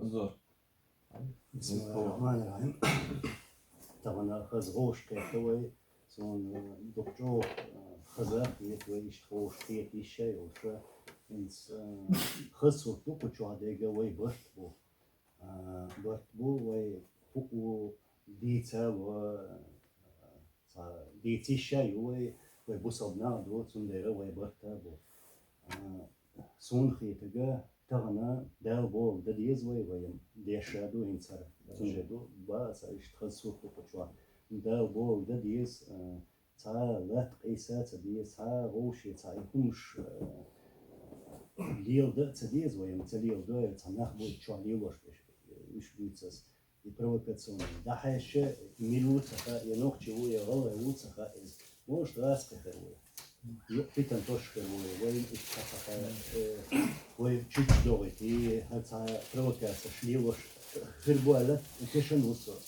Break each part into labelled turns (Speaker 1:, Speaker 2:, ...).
Speaker 1: زور.
Speaker 2: بسم الله الرحمن الرحيم. طبعا خزغوش كيتوي سون دكتور خزاق يتوي خوش كيت الشيء وشا إنس خصو توكو شو هذا وي برتبو برتبو وي فوق ديتا و ديتي الشيء وي بوصلنا دو سنديرة وي برتبو سون خيتجا تغنى دال بول دا ديز وي ديشادو إنسان سنجدو باس إشتخصو كوتشوا دال بول دا ديز تا لا قيسات ديز تا غوشي تا يكونش ليل دا تديز وي متليل دا تا نخبو تشوا ليلوش وش بيتسس يبروكاتسون دا حاش ميلوتها ينوخشي وي غلا يوتها إز موش راسك خير يقطن توشكر وين اشتاق وين تشوف دوغتي هتا بروكاس شليوش خربوالة وكشن وصل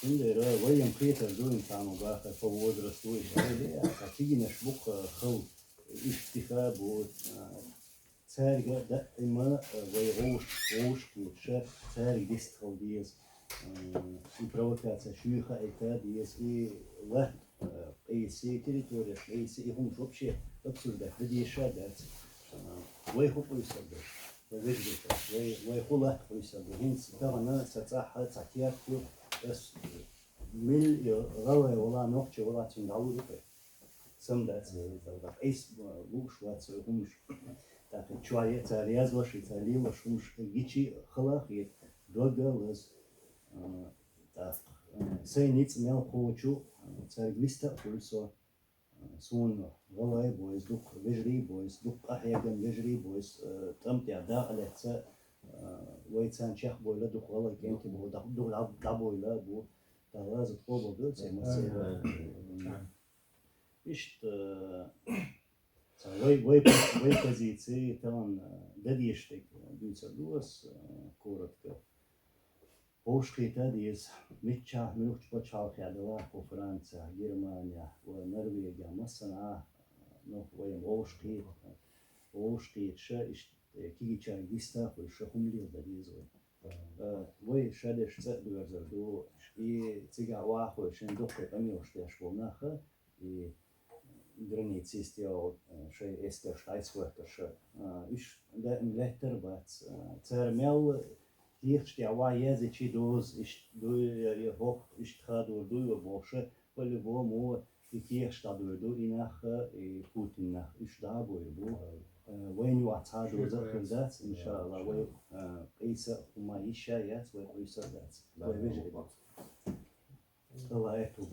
Speaker 2: عندنا وين بيتر دوين كانوا باخر فوض رسوي هذه تيجي نشبك خو اشتخاب و تارجع دائما ويغوش كيتشاف تارج ديستخو ديز البروكاس شيوخة إيتا ديز وقت أيسي تريتوريش أيسي هم شو بشيء أبصر ده بدي شادات ويخو يسبب ويخو يسبب هنس كأنا ستاح تحكيات بس مل غلا ولا نقطة ولا تندعو ده سم ده ده أيس وش واتس همش ده شوية ترياز وش يتالي وش همش يجي خلاقي دوغلز ده سينيت مال قوتشو ترجميستا كولسو سون غلاي بويز دوك فيجري بويز دوك أحيانا فيجري بويز تمت يعدا على تسا ويتسان شيخ بويلا دوك غلاي كينتي بو دوك دابويلا بو تغاز تقوبو دول سي مسيرة إشت وي كزيتسي تمام دديشتك دوسا دوس كورتك Oškita diez mitčā milkšpačālkā dalāko Francijā, Germānijā, Norvēģijā, masanā, no vajam oškīt še kigičā gistā, ko še humlīl da dīzoj. Vai šadeš cedurzer do, I cigā vāho šen dokaj pamilštē švolnāha, I granīcīs jau šai ester štaisvārta še. Iš da letter, bet cer mel, Тихшти ава язычи доз дуй хох иштхаду дуй боше по-любому и тихштаду ду инаха и путинах иштабу бу وين واتادو زخرزات ان شاء الله وي قيسا وما يشايات وي قيسا ذات وي بيجي الله يتوب